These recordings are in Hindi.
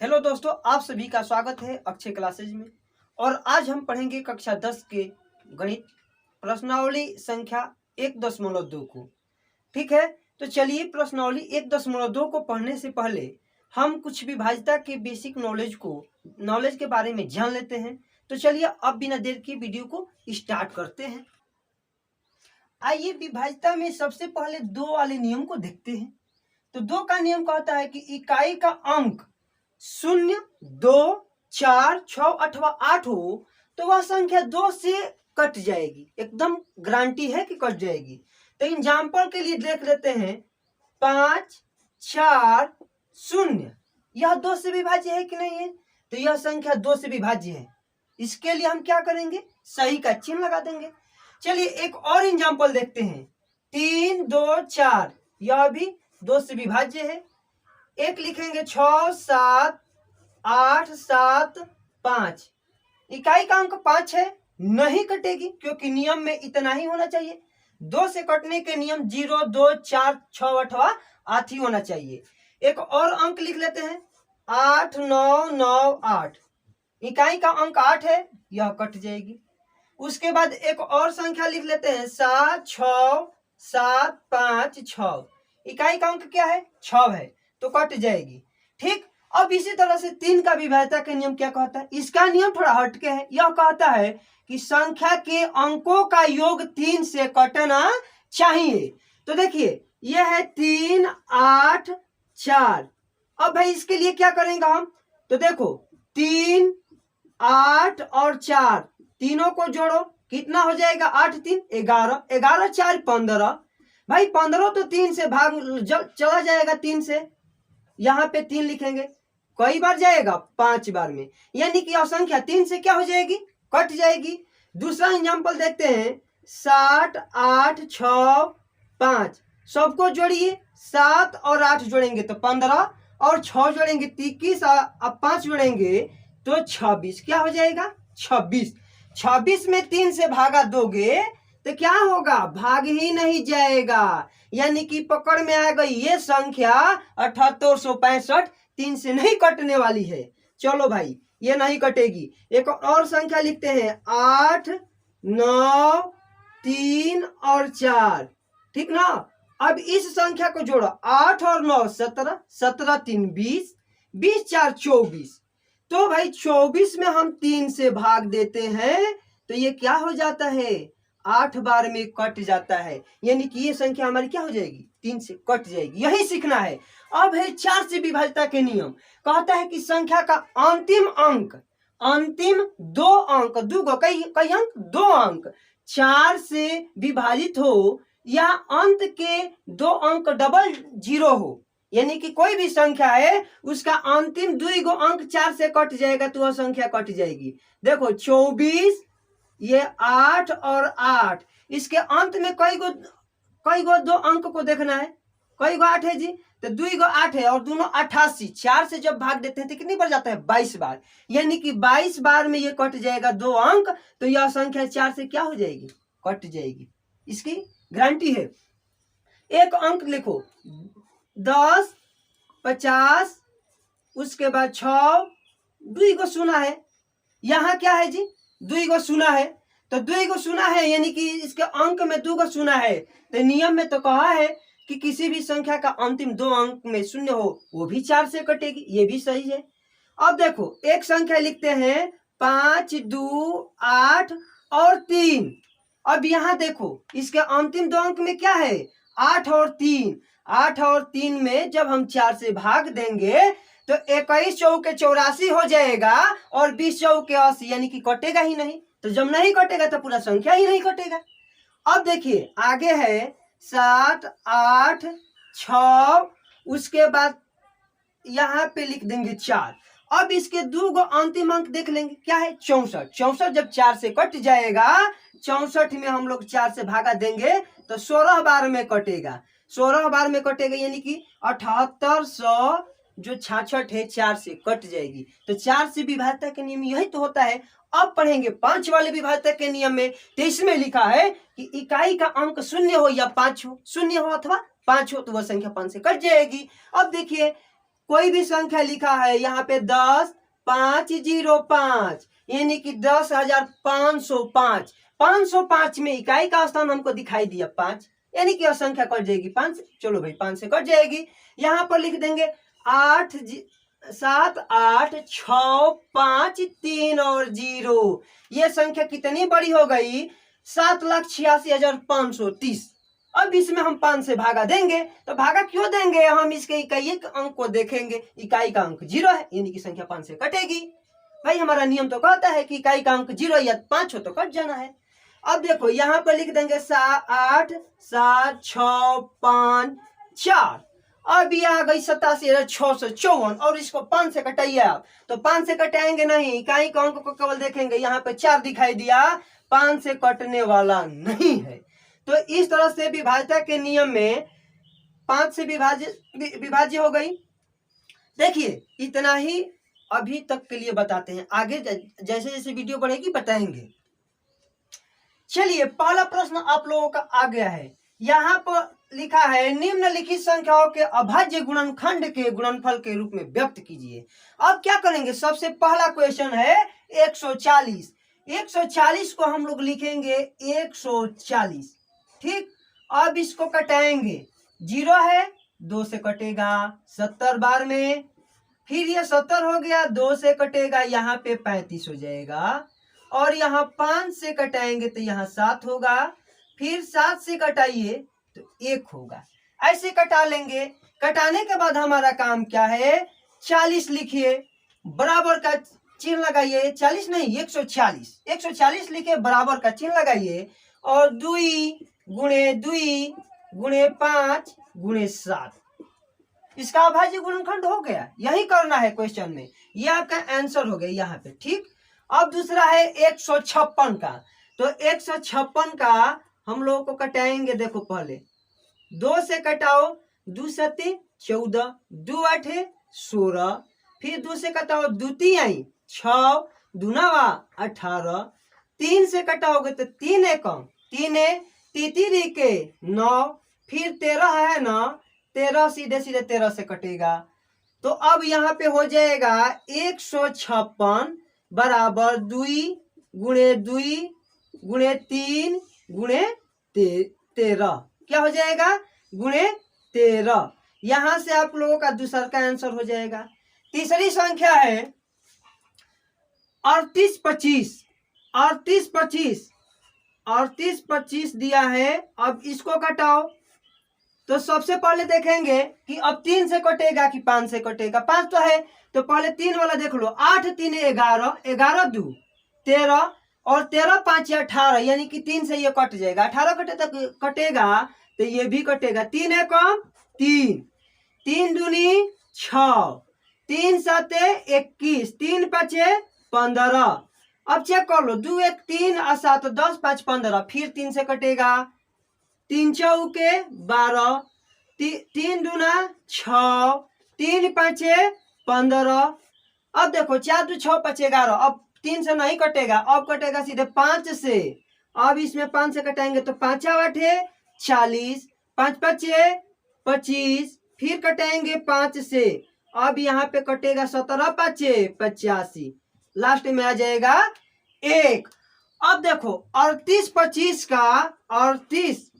हेलो दोस्तों, आप सभी का स्वागत है अक्षय क्लासेज में। और आज हम पढ़ेंगे कक्षा 10 के गणित प्रश्नावली संख्या 1.2 को। ठीक है, तो चलिए प्रश्नावली 1.2 को पढ़ने से पहले हम कुछ विभाज्यता के बेसिक नॉलेज के बारे में जान लेते हैं। तो चलिए अब बिना देर की वीडियो को स्टार्ट करते हैं। आइए विभाज्यता में सबसे पहले 2 वाले नियम को देखते हैं। तो 2 का नियम कहता है कि इकाई का अंक 0, 2, 4, 6 अथवा 8 हो तो वह संख्या 2 से कट जाएगी, एकदम गारंटी है कि कट जाएगी। तो एग्जाम्पल के लिए देख लेते हैं 5, 4, 0, यह 2 से विभाज्य है कि नहीं है? तो यह संख्या 2 से विभाज्य है। इसके लिए हम क्या करेंगे? सही का चिन्ह लगा देंगे। चलिए एक और एग्जाम्पल देखते हैं 3, 2, 4, यह भी 2 से विभाज्य है। एक लिखेंगे 6, 7, 8, 7, 5, इकाई का अंक 5 है, नहीं कटेगी क्योंकि नियम में इतना ही होना चाहिए। 2 से कटने के नियम 0, 2, 4, 6 अथवा 8 ही होना चाहिए। एक और अंक लिख लेते हैं 8, 9, 9, 8, इकाई का अंक 8 है, यह कट जाएगी। उसके बाद एक और संख्या लिख लेते हैं 7, 6, 7, 5, 6, इकाई का अंक क्या है? 6 है, तो कट जाएगी। ठीक, अब इसी तरह से 3 का विभाज्यता का नियम क्या कहता है? इसका नियम थोड़ा हटके है। यह कहता है कि संख्या के अंकों का योग 3 से कटना चाहिए। तो देखिए यह है 3, 8, 4। अब भाई इसके लिए क्या करेंगे हम? तो देखो 3, 8 और 4 तीनों को जोड़ो, कितना हो जाएगा? 8, 3, 11, 11, 4, 15। भाई 15 तो 3 से भाग चला जाएगा, 3 से यहाँ पे 3 लिखेंगे, कई बार जाएगा? 5 बार में, यानी कि असंख्या 3 से क्या हो जाएगी? कट जाएगी। दूसरा एग्जाम्पल देखते हैं 7, 8, 6, 5, सबको जोड़िए, 7 और 8 जोड़ेंगे तो 15 और 6 जोड़ेंगे 21 और 5 जोड़ेंगे तो 26, क्या हो जाएगा? 26। 26 में 3 से भागा दोगे तो क्या होगा? भाग ही नहीं जाएगा, यानी कि पकड़ में आ गई ये संख्या 7865 3 से नहीं कटने वाली है। चलो भाई ये नहीं कटेगी। एक और संख्या लिखते हैं 8, 9, 3 और 4, ठीक ना? अब इस संख्या को जोड़ो, 8 और 9 17, 17, 3 20, 20, 4 24। तो भाई 24 में हम 3 से भाग देते हैं तो ये क्या हो जाता है? 8 बार में कट जाता है, यानी कि ये संख्या हमारी क्या हो जाएगी? 3 से कट जाएगी। यही सीखना है। अब है 4 से विभाज्यता के नियम। कहता है कि संख्या का अंतिम अंक, अंतिम 2 अंक, कई अंक? 2 अंक 4 से विभाजित हो या अंत के 2 अंक डबल 0 हो, यानी कि कोई भी संख्या है उसका अंतिम 2 अंक 4 से कट जाएगा तो वह संख्या कट जाएगी। देखो 24, ये 8 और 8, इसके अंत में कई गो 2 अंक को देखना है। कई गो 8 है जी? तो 2 8 है और दोनों 88, 4 से जब भाग देते हैं तो कितनी बार जाता है? 22 बार, यानी कि 22 बार में ये कट जाएगा 2 अंक, तो यह संख्या 4 से क्या हो जाएगी? कट जाएगी। इसकी गारंटी है। एक अंक लिखो 10, 50, उसके बाद 6, 2 शून्य है, यहाँ क्या है जी? 2 शून्य है, तो 2 शून्य है यानी कि इसके अंक में 2 शून्य है। तो नियम में तो कहा है कि किसी भी संख्या का अंतिम 2 अंक में शून्य हो वो भी 4 से कटेगी, ये भी सही है। अब देखो एक संख्या लिखते हैं 5, 2, 8 और 3। अब यहाँ देखो इसके अंतिम 2 अंक में क्या है? 8 और 3। 8 और 3 में जब हम 4 से भाग देंगे तो 21 चौके 84 हो जाएगा और 20 चौके 80, यानी कि कटेगा ही नहीं। तो जब नहीं कटेगा तो पूरा संख्या ही नहीं कटेगा। अब देखिए आगे है 7, 8, 6, उसके बाद यहाँ पे लिख देंगे 4। अब इसके 2 अंतिम अंक देख लेंगे, क्या है? 64। 64 जब 4 से कट जाएगा, 64 में हम लोग 4 से भागा देंगे तो 16 बार में कटेगा। 16 बार में कटेगा यानी कि 7800 जो 66 है 4 से कट जाएगी। तो 4 से विभाज्यता के नियम यही तो होता है। अब पढ़ेंगे 5 वाले विभाज्यता के नियम में। तो इसमें लिखा है कि इकाई का अंक 0 हो या 5 हो, 0 हो अथवा 5 हो तो वह संख्या 5 से कट जाएगी। अब देखिए कोई भी संख्या लिखा है यहाँ पे 10,505 यानी कि 10,505। 505 में इकाई का स्थान हमको दिखाई दिया 5, यानी कि संख्या कट जाएगी 5। चलो भाई 5 से कट जाएगी। यहाँ पर लिख देंगे 8 7 8 6 5 3 और 0। ये संख्या कितनी बड़ी हो गई? 7,86,530। अब इसमें हम 5 से भागा देंगे, तो भागा क्यों देंगे? हम इसके इकाई अंक को देखेंगे। इकाई का अंक 0 है, यानी कि संख्या 5 से कटेगी। भाई हमारा नियम तो कहता है कि इकाई का अंक 0 या 5 हो तो कट जाना है। अब देखो यहाँ पर लिख देंगे 8 7 6 5 4। अब ये आ गई 87,654 और इसको 5 से कटाइए आप, तो 5 से कटाएंगे नहीं, इकाई का अंक को केवल देखेंगे। यहाँ पे 4 दिखाई दिया, 5 से कटने वाला नहीं है। तो इस तरह से विभाज्यता के नियम में 5 से विभाज्य हो गई। देखिए इतना ही अभी तक के लिए बताते हैं, आगे जैसे जैसे वीडियो बढ़ेगी बताएंगे। चलिए पहला प्रश्न आप लोगों का आ गया है। यहाँ पर लिखा है निम्नलिखित संख्याओं के अभाज्य गुणनखंड के गुणनफल के रूप में व्यक्त कीजिए। अब क्या करेंगे? सबसे पहला क्वेश्चन है 140। 140 को हम लोग लिखेंगे 140। ठीक, अब इसको कटाएंगे। 0 है, 2 से कटेगा 70 बार में, फिर ये 70 हो गया, 2 से कटेगा, यहाँ पे 35 हो जाएगा। और यहाँ 5 से कटाएंगे तो यहाँ 7 होगा, फिर 7 से कटाइए तो 1 होगा। ऐसे कटा लेंगे। कटाने के बाद हमारा काम क्या है? 40 लिखिए, बराबर का चिन्ह लगाइए। 40 नहीं 140, 140 लिखे, बराबर का चिन्ह लगाइए और 2 गुणे 2 गुणे 5 गुणे 7। इसका अभाज्य गुणनखंड हो गया। यही करना है क्वेश्चन में, यह आपका आंसर हो गया यहाँ पे। ठीक, अब दूसरा है 156 का। तो 156 का हम लोगों को कटाएंगे। देखो पहले 2 से कटाओ, 2 7 14, 2 8 16, फिर 2 से कटाओ, 2 3 6, 2 9 18, 3 से कटाओगे तो 3 1 3 तीतीरी के 9, फिर 13 है ना, 13 सीधे सीधे 13 से कटेगा। तो अब यहाँ पे हो जाएगा 156 बराबर 2 गुणे 2 गुणे 3 गुणे 13। क्या हो जाएगा? गुणे 13। यहां से आप लोगों का दूसरा का आंसर हो जाएगा। तीसरी संख्या है 38 25। 38 25, 38 25 दिया है। अब इसको कटाओ, तो सबसे पहले देखेंगे कि अब 3 से कटेगा कि 5 से कटेगा। 5 तो है, तो पहले 3 वाला देख लो। 8 3 11, 11 2 13 और 13 5 18, यानी कि 3 से ये कट जाएगा। 18 कटे तक कटेगा तो ये भी कटेगा। 3 1 3, 3 दूनी 6, 3 7 21, 3 5 15। अब चेक कर लो, 2 1 3 और 7 10 5 15, फिर 3 से कटेगा। 3 चौके 12, 3 दूना 6, 3 5 15। अब देखो 4 2 6 5 11, अब 3 से नहीं कटेगा, अब कटेगा सीधे 5 से। अब इसमें 5 से कटाएंगे तो 5 8 40, 5 5 25, फिर कटाएंगे 5 से। अब यहाँ पे कटेगा 17 5 85, लास्ट में आ जाएगा 1। अब देखो 38 25 का 38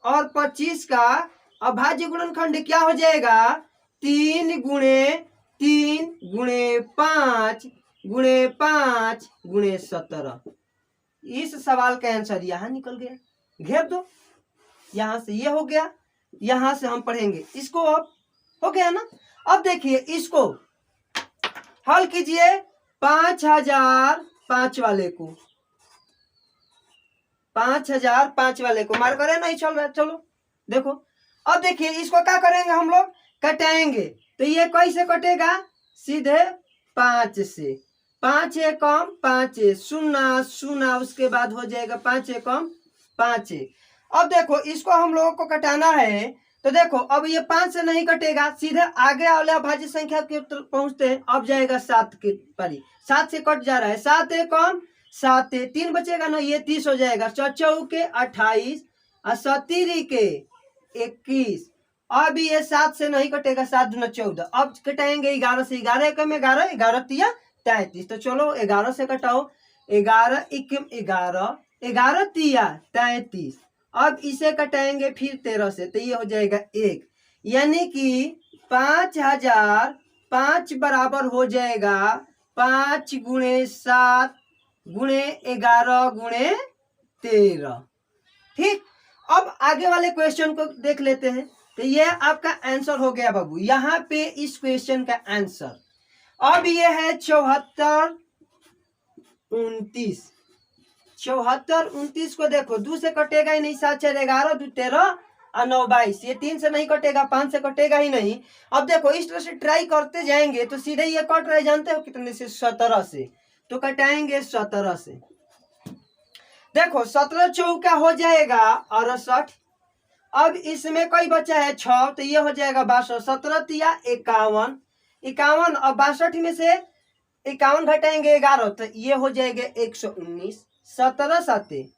और 25 का अभाज्य गुणनखंड क्या हो जाएगा? 3 गुणे 3 गुणे 5 गुणे 5 गुणे 17। इस सवाल का आंसर यहाँ निकल गया। घेर दो, यहां से ये हो गया, यहां से हम पढ़ेंगे इसको। अब हो गया ना। अब देखिए इसको हल कीजिए। 5005 वाले को, 5005 वाले को मार करे नहीं चल रहा। चलो देखो, अब देखिए इसको क्या करेंगे हम लोग? कटाएंगे। तो ये कैसे कटेगा? सीधे 5 से। 5 एकम 5 0 0, उसके बाद हो जाएगा 5 एकम 5। अब देखो इसको हम लोगों को कटाना है, तो देखो अब ये 5 से नहीं कटेगा, सीधे आगे वाले अभाज्य संख्या के पहुंचते हैं। अब जाएगा 7 के पारी, 7 से कट जा रहा है। 7 एकम 7, 3 बचेगा ना, ये 30 हो जाएगा। 4 चौके 28 और 17 के 21। अब ये 7 से नहीं कटेगा, 7 दूना 14। अब कटाएंगे 11 से, 11 एकम 11, 11 तिया 33। तो चलो 11 से कटाओ, 11 एकम 11, 11 तिया 33। अब इसे कटाएंगे फिर 13 से, तो ये हो जाएगा 1, यानी कि 5000 5 बराबर हो जाएगा 5 गुणे 7 गुणे 11 गुणे 13। ठीक, अब आगे वाले क्वेश्चन को देख लेते हैं। तो ये आपका आंसर हो गया बाबू, यहाँ पे इस क्वेश्चन का आंसर। अब ये है 74 29। 74 29 को देखो, 2 से कटेगा ही नहीं, 7 4 11, 2 13 और 9 22। ये 3 से नहीं कटेगा, 5 से कटेगा ही नहीं। अब देखो इस तरह से ट्राई करते जाएंगे तो सीधे ये कट रहे, जानते हो कितने से? 17 से। तो कटाएंगे 17 से। देखो 17 चौका हो जाएगा 68। अब इसमें कोई बचा है 6, तो ये हो जाएगा 62। 17 तिया 51, 51 और 62 में से 51 घटाएंगे 11, तो ये हो जाएगा 119। 17 साते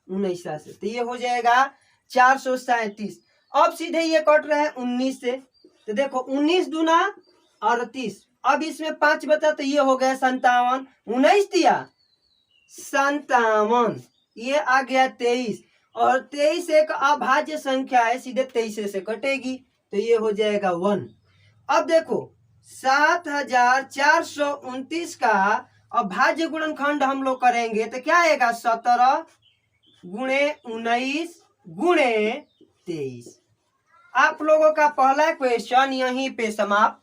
19 से, तो ये हो जाएगा 437। अब सीधे ये कट रहे हैं 19 से। तो देखो 19 दूना 38। अब इसमें 5 बचा, तो ये हो गया 57। 19 तिया 57, ये आ गया 23। और 23 एक अभाज्य संख्या है, सीधे 23 से कटेगी, तो ये हो जाएगा 1। अब देखो 7429 का अभाज्य गुणनखंड हम लोग करेंगे तो क्या आएगा? 17 गुणे 19 गुणे 23। आप लोगों का पहला क्वेश्चन यहीं पे समाप्त।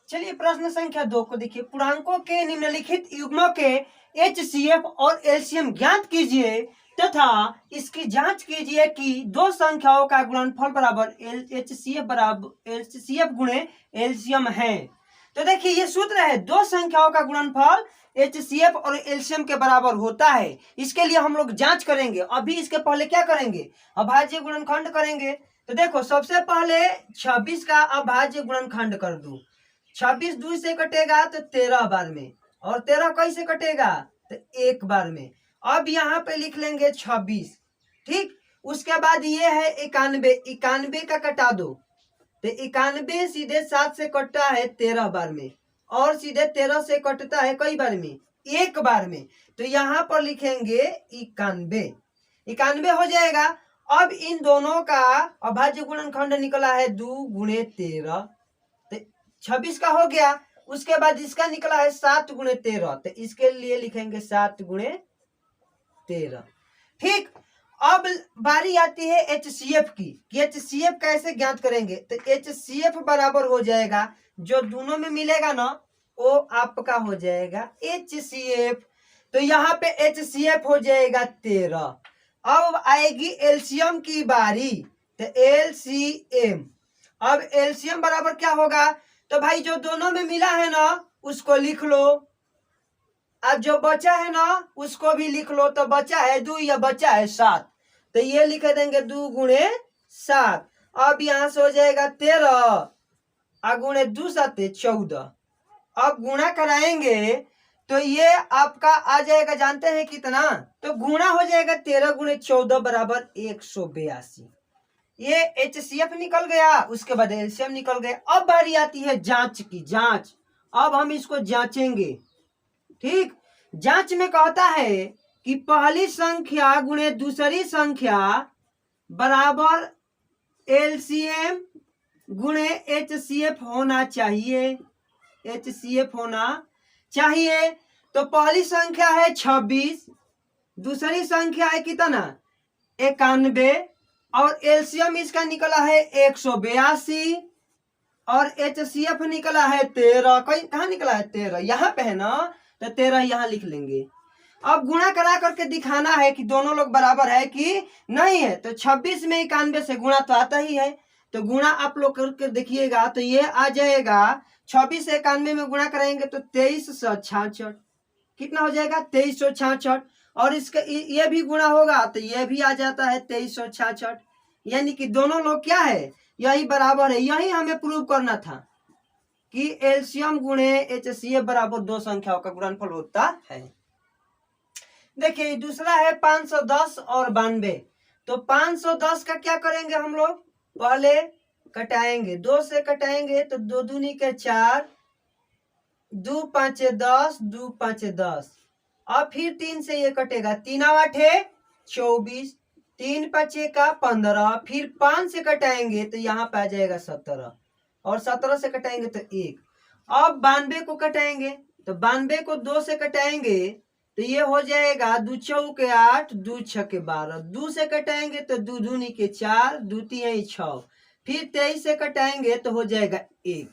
चलिए प्रश्न संख्या 2 को देखिए। पूर्णांकों के निम्नलिखित युग्मों के HCF और LCM ज्ञात कीजिए तथा इसकी जांच कीजिए कि दो संख्याओं का गुणनफल बराबर HCF गुणे LCM है। तो देखिए ये सूत्र है, दो संख्याओं का गुणनफल HCF और LCM के बराबर होता है। इसके लिए हम लोग जांच करेंगे। अभी इसके पहले क्या करेंगे? अभाज्य गुणनखंड करेंगे। तो देखो सबसे पहले 26 का अभाज्य गुणनखंड कर दो। 26 2 से कटेगा तो 13 बार में, और 13 कैसे कटेगा? तो 1 बार में। अब यहाँ पे लिख लेंगे 26। ठीक, उसके बाद ये है 91, 91 का कटा दो, तो 91 सीधे 7 से कटता है 13 बार में, और सीधे 13 से कटता है कई बार में? 1 बार में। तो यहाँ पर लिखेंगे 91, 91 हो जाएगा। अब इन दोनों का अभाज्य गुणनखंड निकला है 2 गुणे 13, तो 26 का हो गया। उसके बाद इसका निकला है 7 गुणे 13, तो इसके लिए लिखेंगे 7 गुणे 13। ठीक, अब बारी आती है HCF की कि HCF कैसे ज्ञात करेंगे। तो HCF बराबर हो जाएगा, जो दोनों में मिलेगा ना वो आपका हो जाएगा HCF। तो यहाँ पे HCF हो जाएगा 13। अब आएगी LCM की बारी, तो LCM। अब LCM बराबर क्या होगा? तो भाई जो दोनों में मिला है ना उसको लिख लो, अब जो बचा है ना उसको भी लिख लो। तो बचा है 2 या बचा है 7, तो ये लिख देंगे 2 गुणे 7। अब यहां से हो जाएगा 13 गुणे 2 7 14। अब गुणा कराएंगे तो ये आपका आ जाएगा, जानते हैं कितना? तो गुणा हो जाएगा 13 गुणे 14 बराबर 182। ये HCF निकल गया, उसके बाद LCM निकल गया। अब बारी आती है जांच की, जांच। अब हम इसको जांचेंगे। ठीक, जांच में कहता है कि पहली संख्या गुणे दूसरी संख्या बराबर LCM गुणे HCF होना चाहिए, HCF होना चाहिए। तो पहली संख्या है 26, दूसरी संख्या है कितना? 91, और LCM इसका निकला है 182, और HCF निकला है 13। कहाँ निकला है? 13 यहाँ पे है ना, तो 13 यहाँ लिख लेंगे। अब गुणा करा करके दिखाना है कि दोनों लोग बराबर है कि नहीं है। तो 26 में 91 से गुणा तो आता ही है, तो गुणा आप लोग करके देखिएगा तो ये आ जाएगा। 26 से 91 में गुणा कराएंगे तो 2366। कितना हो जाएगा? 2366। और इसका ये भी गुणा होगा तो ये भी आ जाता है 2366। यानी कि दोनों लोग क्या है? यही बराबर है। यही हमें प्रूव करना था कि LCM गुणे HCF बराबर दो संख्याओं का गुणनफल होता है। देखिए दूसरा है 510 और 92। तो 510 का क्या करेंगे हम लोग? पहले कटाएंगे, 2 से कटाएंगे तो 2 दूनी के 4, 2 पाँचे 10, 2 पाँचे 10। अब फिर 3 से ये कटेगा, 3 आठे 24, 3 पाँचे का 15, फिर 5 से कटाएंगे तो यहाँ पे आ जाएगा 17, और 17 से कटाएंगे तो 1। अब 92 को कटाएंगे तो 92 को 2 से कटाएंगे तो ये हो जाएगा 2 चौके 8, 2 छके 12। 2 से कटाएंगे तो 2 दूनी के 4, 2 तीन 6, फिर 23 से कटाएंगे तो हो जाएगा 1।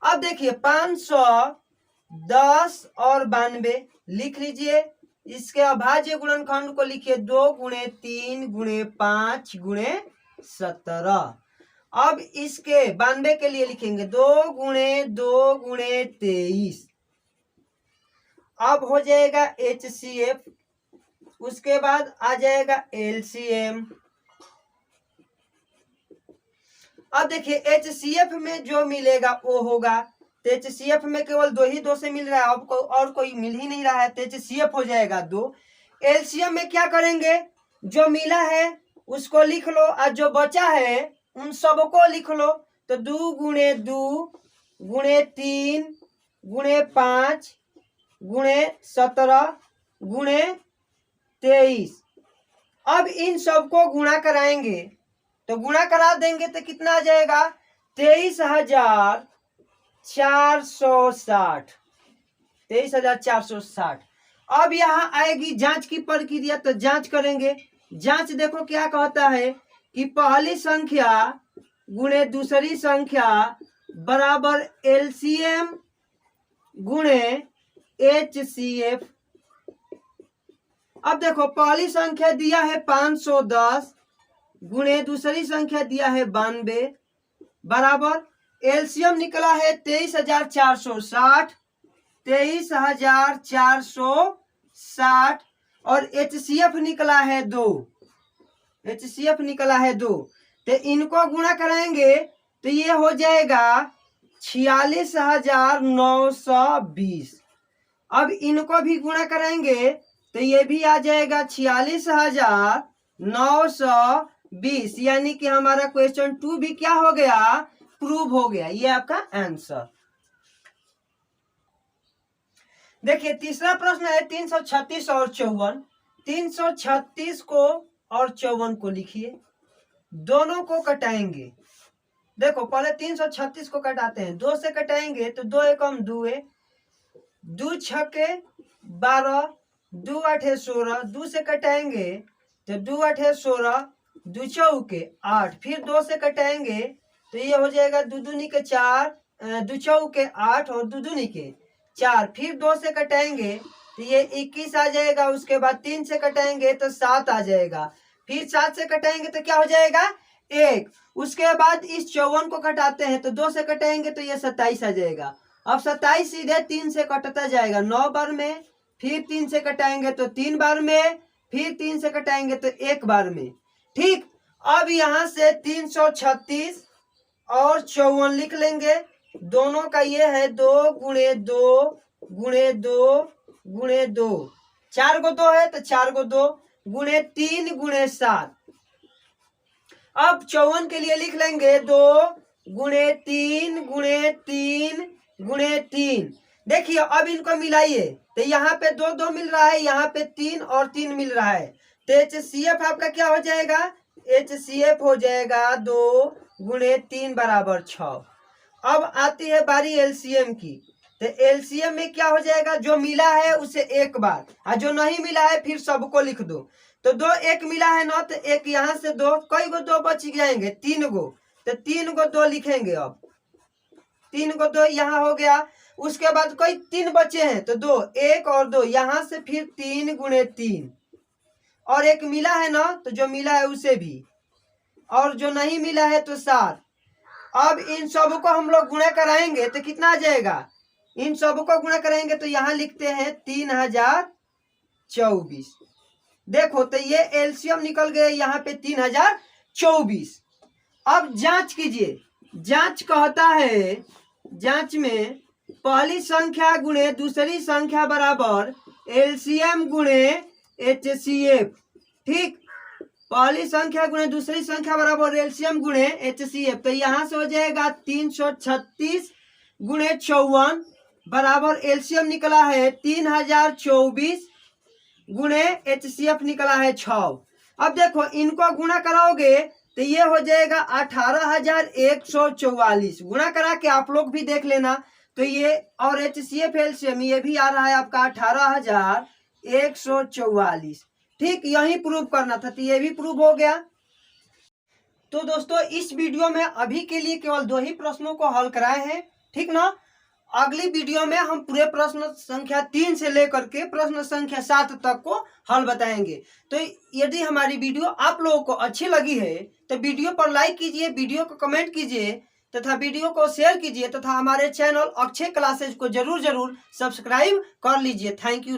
अब देखिए 510 और 92 लिख लीजिए। इसके अभाज्य गुणनखंड को लिखिए 2 गुणे 3 गुणे 5 गुणे 17। अब इसके 92 के लिए लिखेंगे 2 गुणे 2 गुणे 23। अब हो जाएगा HCF, उसके बाद आ जाएगा LCM। अब देखिए HCF में जो मिलेगा वो होगा, तो HCF में केवल 2 ही 2 से मिल रहा है, अब और कोई मिल ही नहीं रहा है, तो HCF हो जाएगा 2। LCM में क्या करेंगे, जो मिला है उसको लिख लो और जो बचा है उन सबको लिख लो। तो 2 गुणे 2 गुणे 3 गुणे 5 गुणे 17 गुणे 23। अब इन सबको गुणा कराएंगे तो गुणा करा देंगे तो कितना आ जाएगा, 23,460। 23,460। अब यहाँ आएगी जांच की प्रक्रिया, तो जांच करेंगे। जांच देखो क्या कहता है कि पहली संख्या गुणे दूसरी संख्या बराबर LCM गुणे HCF। अब देखो पहली संख्या दिया है 510 गुणे दूसरी संख्या दिया है 92 बराबर एलसीएम निकला है 23,460, 23,460 और HCF निकला है 2। HCF निकला है 2, तो इनको गुणा कराएंगे तो ये हो जाएगा 46,920। अब इनको भी गुणा कराएंगे तो ये भी आ जाएगा 46,920, यानी कि हमारा क्वेश्चन 2 भी क्या हो गया, प्रूव हो गया। ये आपका आंसर। देखिए तीसरा प्रश्न है 336 और 54। 336 को और 54 को लिखिए, दोनों को कटाएंगे। देखो पहले 336 को कटाते हैं, 2 से कटाएंगे तो 2 एकम 2, 2 छके 12, 2 आठे 16, 2 से कटाएंगे तो 2 आठे 16, 2 चौके 8, फिर 2 से कटाएंगे तो ये हो जाएगा 2 दूनी के 4, 2 चौके 8 और 2 दूनी के 4, फिर 2 से कटाएंगे तो ये 21 आ जाएगा। उसके बाद 3 से कटाएंगे तो 7 आ जाएगा, फिर 7 से कटाएंगे तो क्या हो जाएगा 1। उसके बाद इस 54 को कटाते हैं तो 2 से कटाएंगे तो ये 27 आ जाएगा। अब 27 सीधे 3 से कटता जाएगा 9 बार में, फिर 3 से कटाएंगे तो 3 बार में, फिर 3 से कटाएंगे तो 1 बार में। ठीक, अब यहाँ से 336 और 54 लिख लेंगे। दोनों का ये है 2 गुणे 2 गुणे 2 गुणे 2, 4 को 2 है तो 4 को 2 गुणे 3 गुणे 7। अब 54 के लिए लिख लेंगे 2 गुणे 3 गुणे 3 गुणे 3। देखिए अब इनको मिलाइए तो यहाँ पे 2 2 मिल रहा है, यहाँ पे 3 और 3 मिल रहा है, तो HCF आपका क्या हो जाएगा, HCF हो जाएगा 2 गुणे 3 बराबर 6। अब आती है बारी LCM की, तो LCM में क्या हो जाएगा, जो मिला है उसे एक बार और जो नहीं मिला है फिर सबको लिख दो। तो 2 1 मिला है ना, तो 1 यहाँ से 2, कई गो 2 बच जाएंगे, 3 गो, तो 3 गो 2 लिखेंगे। अब 3 को 2 यहाँ हो गया। उसके बाद कोई 3 बचे हैं तो 2, 1 और 2, यहाँ से फिर 3 गुणे 3 और 1 मिला है ना, तो जो मिला है उसे भी, और जो नहीं मिला है तो 7। अब इन सब को हम लोग गुणा कराएंगे तो कितना आ जाएगा, इन सब को गुणा कराएंगे तो यहाँ लिखते हैं 3024। देखो तो ये एलसीएम निकल गए यहाँ पे 3024। अब जांच कीजिए, जांच कहता है, जांच में पहली संख्या गुणे दूसरी संख्या बराबर एलसीएम गुणे HCF। ठीक, पहली संख्या गुणे दूसरी संख्या बराबर एलसीएम गुणे HCF। तो यहाँ से हो जाएगा 336 गुणे 54 बराबर एलसीएम निकला है 3024 गुणे HCF निकला है 6। अब देखो इनको गुणा कराओगे तो ये हो जाएगा 18,144। गुणा करा के आप लोग भी देख लेना। तो ये और HCF एलसीएम ये भी आ रहा है आपका 18,144। ठीक, यही प्रूव करना था, तो ये भी प्रूव हो गया। तो दोस्तों इस वीडियो में अभी के लिए केवल 2 ही प्रश्नों को हल कराए हैं, ठीक ना। अगली वीडियो में हम पूरे प्रश्न संख्या 3 से लेकर के प्रश्न संख्या 7 तक को हल बताएंगे। तो यदि हमारी वीडियो आप लोगों को अच्छी लगी है तो वीडियो पर लाइक कीजिए, वीडियो को कमेंट कीजिए तथा वीडियो को शेयर कीजिए तथा हमारे चैनल अक्षय क्लासेज को जरूर सब्सक्राइब कर लीजिए। Thank you.